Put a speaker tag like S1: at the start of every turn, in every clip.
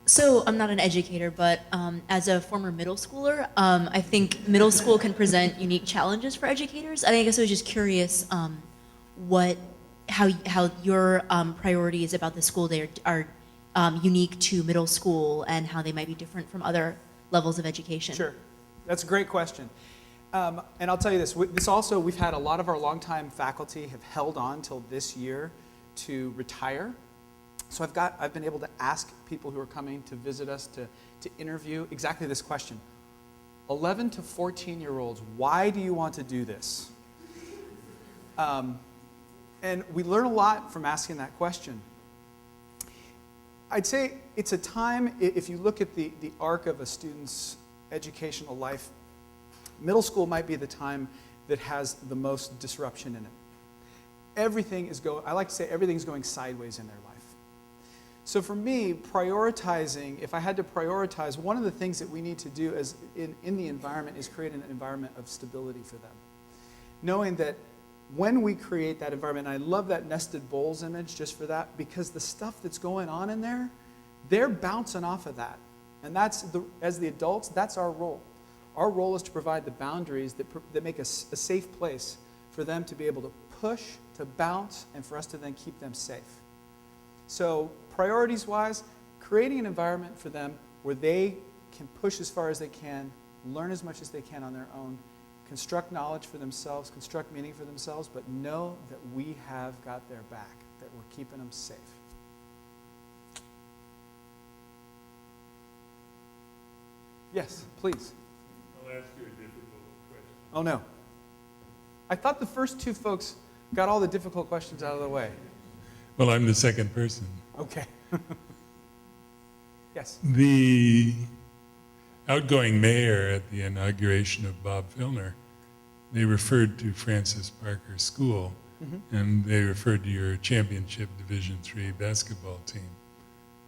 S1: So I'm not an educator, but as a former middle schooler, I think middle school can present unique challenges for educators. I guess I was just curious what how your priorities about the school day are unique to middle school and how they might be different from other levels of education.
S2: Sure. That's a great question. And I'll tell you this, this also, we've had a lot of our longtime faculty have held on till this year to retire. So I've been able to ask people who are coming to visit us to interview exactly this question. 11 to 14-year-olds, why do you want to do this? And we learn a lot from asking that question. I'd say it's a time, if you look at the arc of a student's educational life, middle school might be the time that has the most disruption in it. I like to say everything's going sideways in their life. So for me, prioritizing, if I had to prioritize, one of the things that we need to do in the environment is create an environment of stability for them. Knowing that when we create that environment, and I love that nested bowls image just for that, because the stuff that's going on in there, they're bouncing off of that. And as the adults, that's our role. Our role is to provide the boundaries that make us a safe place for them to be able to push, to bounce, and for us to then keep them safe. So priorities-wise, creating an environment for them where they can push as far as they can, learn as much as they can on their own, construct knowledge for themselves, construct meaning for themselves, but know that we have got their back, that we're keeping them safe. Yes, please.
S3: I'll ask you a difficult question.
S2: Oh, no. I thought the first two folks got all the difficult questions out of the way.
S3: Well, I'm the second person.
S2: Okay. Yes.
S3: The outgoing mayor at the inauguration of Bob Filner, they referred to Francis Parker School, and they referred to your championship Division III basketball team.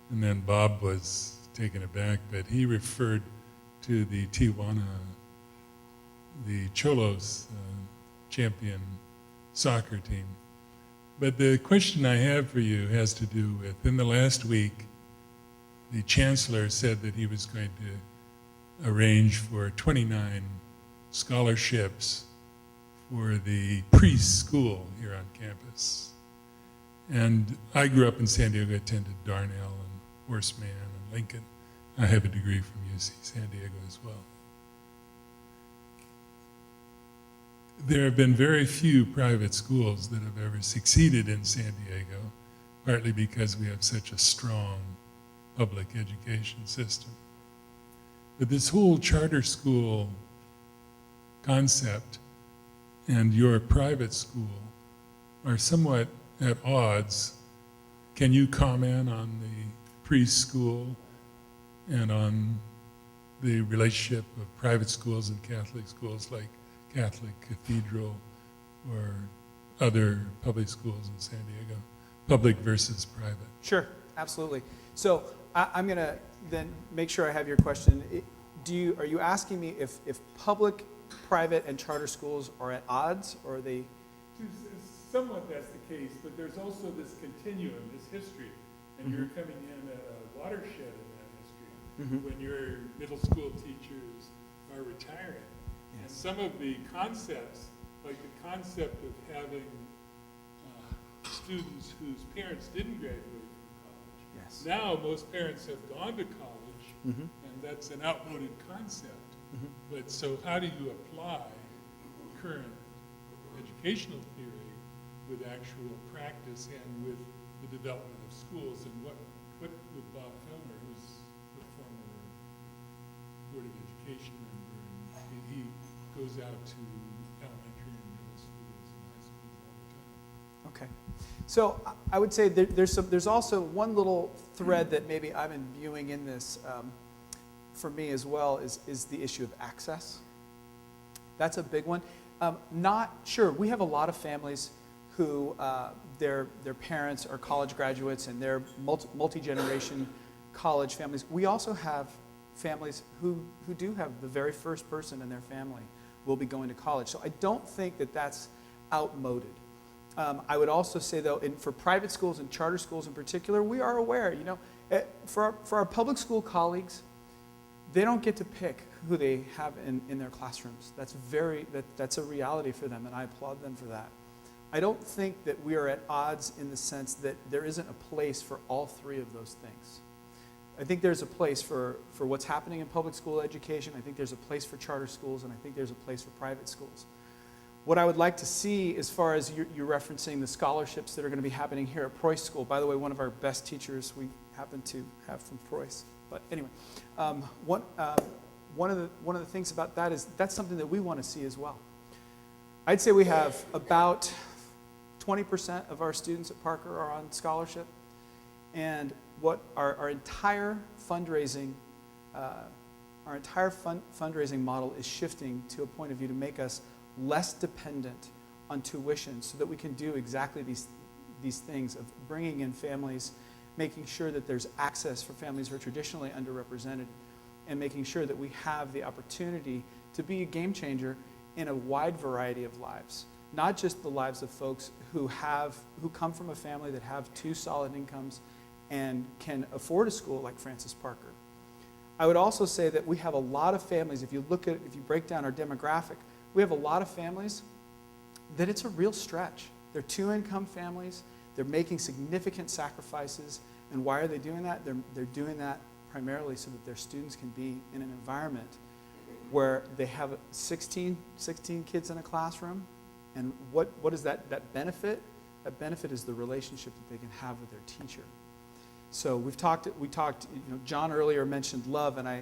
S3: And then Bob was taken aback, but he referred to the Tijuana, the Cholos champion soccer team. But the question I have for you has to do with, in the last week, the chancellor said that he was going to arrange for 29 scholarships for the preschool here on campus. And I grew up in San Diego, attended Darnell and Horseman and Lincoln. I have a degree from UC San Diego as well. There have been very few private schools that have ever succeeded in San Diego, partly because we have such a strong public education system. But this whole charter school concept and your private school are somewhat at odds. Can you comment on the preschool and on the relationship of private schools and Catholic schools like Catholic Cathedral or other public schools in San Diego, public versus private?
S2: Sure, absolutely. So I'm going to then make sure I have your question. Are you asking me if public, private, and charter schools are at odds, or are they?
S3: Somewhat that's the case, but there's also this continuum, this history, and you're coming in at a watershed in that history when your middle school teachers are retiring. And some of the concepts, like the concept of having students whose parents didn't graduate from college.
S2: Yes.
S3: Now most parents have gone to college, and that's an outmoded concept. But so how do you apply current educational theory with actual practice and with the development of schools? And what with Bob Filner, who's the former Board of Education member, and he goes out to elementary and middle schools and high schools all the time.
S2: Okay. So I would say there's also one little thread that maybe I've been viewing in this for me as well is the issue of access. That's a big one. Not sure. We have a lot of families who their parents are college graduates and they're multi-generation college families. We also have families who do have the very first person in their family will be going to college. So I don't think that that's outmoded. I would also say, though, for private schools and charter schools in particular, we are aware, For our public school colleagues, they don't get to pick who they have in their classrooms. That's a reality for them, and I applaud them for that. I don't think that we are at odds in the sense that there isn't a place for all three of those things. I think there's a place for what's happening in public school education. I think there's a place for charter schools, and I think there's a place for private schools. What I would like to see, as far as you're referencing the scholarships that are going to be happening here at Preuss School, by the way, one of our best teachers we happen to have from Preuss. But anyway, one of the things about that is that's something that we want to see as well. I'd say we have about 20% of our students at Parker are on scholarship, and what our entire fundraising fundraising model is shifting to a point of view to make us less dependent on tuition, so that we can do exactly these things of bringing in families, making sure that there's access for families who are traditionally underrepresented, and making sure that we have the opportunity to be a game changer in a wide variety of lives. Not just the lives of folks who come from a family that have two solid incomes and can afford a school like Francis Parker. I would also say that we have a lot of families, if you break down our demographic, we have a lot of families that it's a real stretch. They're two-income families. They're making significant sacrifices. And why are they doing that? They're doing that primarily so that their students can be in an environment where they have 16 kids in a classroom. And what is that benefit? That benefit is the relationship that they can have with their teacher. So we talked, John earlier mentioned love, and I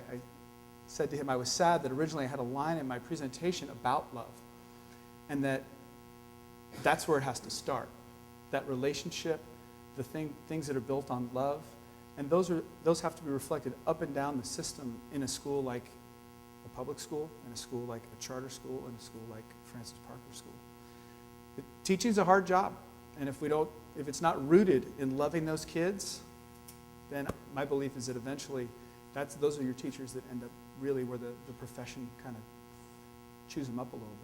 S2: said to him I was sad that originally I had a line in my presentation about love, and that's where it has to start. That relationship, the things that are built on love, and those have to be reflected up and down the system in a school like a public school, in a school like a charter school, in a school like Francis Parker School. Teaching's a hard job, and if it's not rooted in loving those kids, then my belief is that eventually those are your teachers that end up really where the profession kind of chews them up a little bit.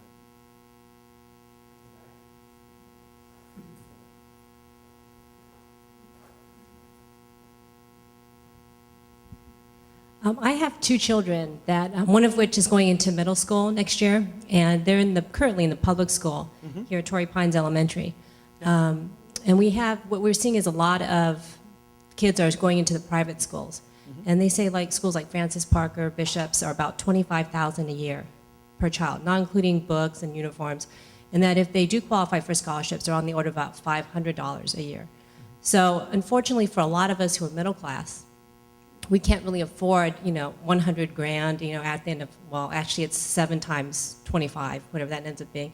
S4: I have two children, one of which is going into middle school next year, and they're currently in the public school here at Torrey Pines Elementary. And what we're seeing is a lot of kids are going into the private schools. And they say schools like Francis Parker, Bishops are about $25,000 a year per child, not including books and uniforms. And that if they do qualify for scholarships, they're on the order of about $500 a year. So unfortunately for a lot of us who are middle class, we can't really afford, $100 grand, at the end of, well, actually it's 7 times 25, whatever that ends up being,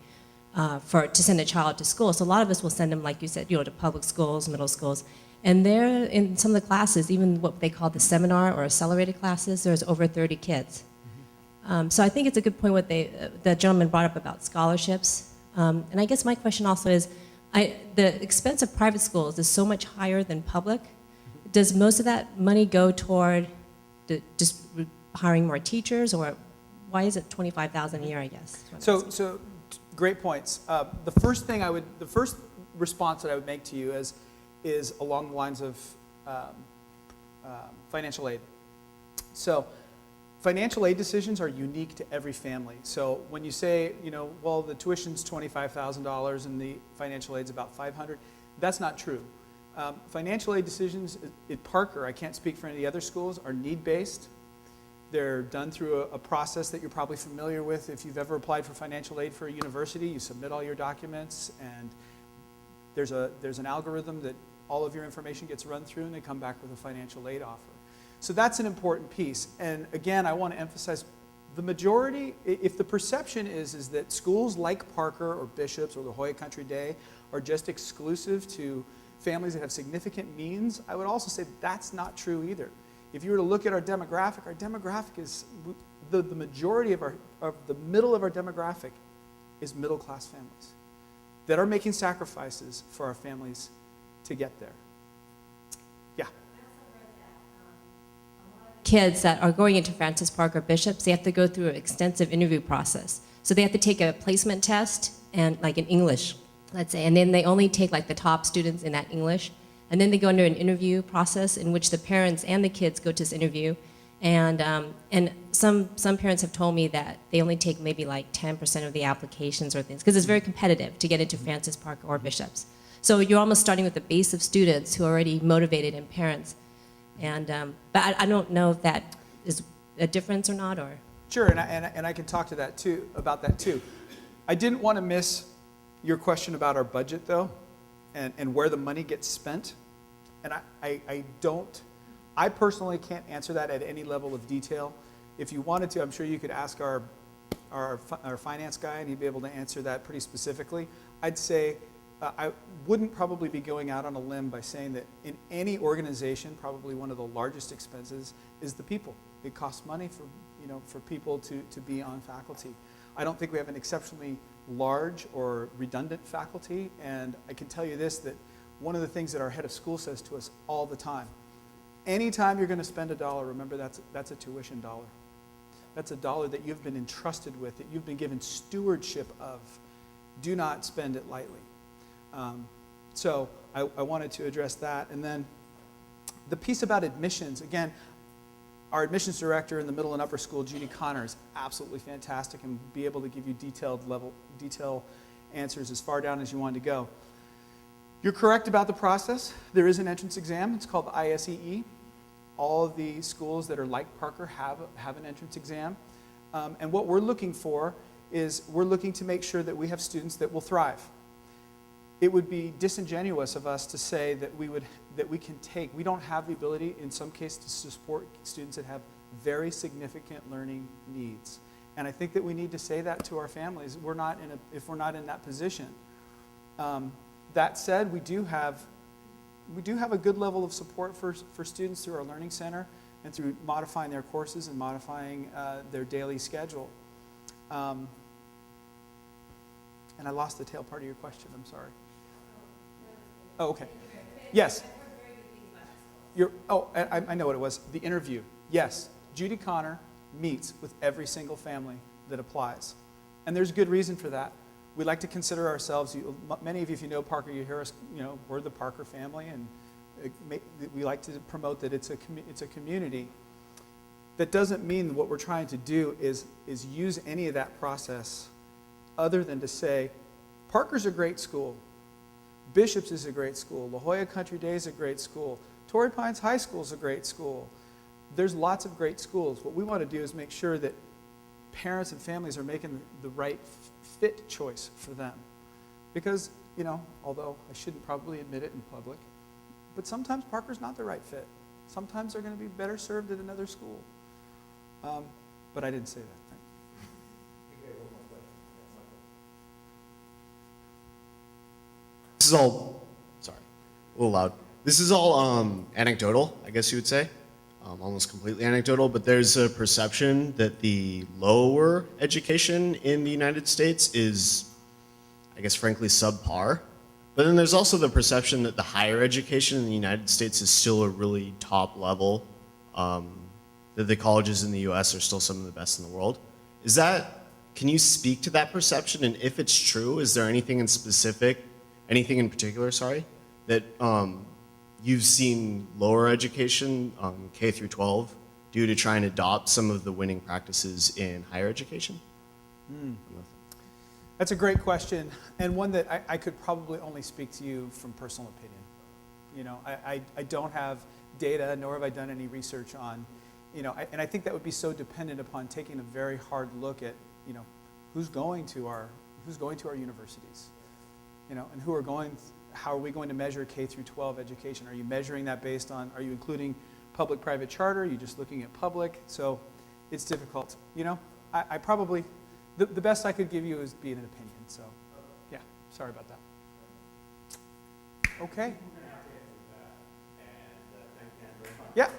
S4: to send a child to school. So a lot of us will send them, like you said, to public schools, middle schools. And there, in some of the classes, even what they call the seminar or accelerated classes, there's over 30 kids. So I think it's a good point what the gentleman brought up about scholarships. And I guess my question also is, the expense of private schools is so much higher than public. Does most of that money go toward just hiring more teachers, or why is it $25,000 a year, I guess?
S2: So great points. The first response that I would make to you is along the lines of financial aid. So financial aid decisions are unique to every family. So when you say, well, the tuition's $25,000 and the financial aid's about $500, that's not true. Financial aid decisions at Parker, I can't speak for any of the other schools, are need-based. They're done through a process that you're probably familiar with. If you've ever applied for financial aid for a university, you submit all your documents, and there's an algorithm that all of your information gets run through, and they come back with a financial aid offer. So that's an important piece. And again, I want to emphasize the majority, if the perception is that schools like Parker or Bishops or La Jolla Country Day are just exclusive to families that have significant means, I would also say that's not true either. If you were to look at our demographic is, the majority of the middle of our demographic is middle class families that are making sacrifices for our families to get there. Yeah.
S4: Kids that are going into Francis Parker Bishops, they have to go through an extensive interview process. So they have to take a placement test, and in English, let's say, and then they only take the top students in that English. And then they go under an interview process in which the parents and the kids go to this interview. And some parents have told me that they only take maybe like 10% of the applications or things, because it's very competitive to get into Francis Parker or Bishops. So you're almost starting with a base of students who are already motivated and parents. And, but I don't know if that is a difference or not, or.
S2: Sure, and I can talk to that too, about that too. I didn't want to miss your question about our budget though, and where the money gets spent. And I personally can't answer that at any level of detail. If you wanted to, I'm sure you could ask our finance guy, and he'd be able to answer that pretty specifically. I'd say I wouldn't probably be going out on a limb by saying that in any organization, probably one of the largest expenses is the people. It costs money for people to be on faculty. I don't think we have an exceptionally large or redundant faculty, and I can tell you this, that one of the things that our head of school says to us all the time, anytime you're going to spend $1, remember that's a tuition dollar. That's a dollar that you've been entrusted with, that you've been given stewardship of. Do not spend it lightly. So I wanted to address that. And then the piece about admissions, again, our admissions director in the middle and upper school, Judy Connor, is absolutely fantastic and be able to give you detailed answers as far down as you want to go. You're correct about the process. There is an entrance exam. It's called the ISEE. All of the schools that are like Parker have an entrance exam. And what we're looking for is we're looking to make sure that we have students that will thrive. It would be disingenuous of us to say that we don't have the ability in some cases to support students that have very significant learning needs. And I think that we need to say that to our families if we're not in that position. That said, we do have a good level of support for students through our Learning Center and through modifying their courses and modifying their daily schedule. And I lost the tail part of your question, I'm sorry. Oh, okay. Yes. I know what it was. The interview. Yes. Judy Connor meets with every single family that applies. And there's good reason for that. We like to consider ourselves, many of you, if you know Parker, you hear us, we're the Parker family, and we like to promote that it's a community. That doesn't mean what we're trying to do is use any of that process other than to say, Parker's a great school. Bishops is a great school. La Jolla Country Day is a great school. Torrey Pines High School is a great school. There's lots of great schools. What we want to do is make sure that parents and families are making the right fit choice for them. Because, although I shouldn't probably admit it in public, but sometimes Parker's not the right fit. Sometimes they're going to be better served at another school. But I didn't say that.
S5: This is all, sorry, a little loud. This is all anecdotal, I guess you would say, almost completely anecdotal, but there's a perception that the lower education in the United States is, I guess, frankly, subpar. But then there's also the perception that the higher education in the United States is still a really top level, that the colleges in the US are still some of the best in the world. Can you speak to that perception? And if it's true, is there anything in particular, that you've seen lower education, K through 12, due to trying to adopt some of the winning practices in higher education?
S2: That's a great question, and one that I could probably only speak to you from personal opinion. I don't have data, nor have I done any research on, and I think that would be so dependent upon taking a very hard look at, who's going to our universities. And how are we going to measure K through 12 education? Are you measuring that are you including public-private charter? Are you just looking at public? So it's difficult. I probably, the best I could give you is be an opinion. So yeah, sorry about that. Okay. Yeah.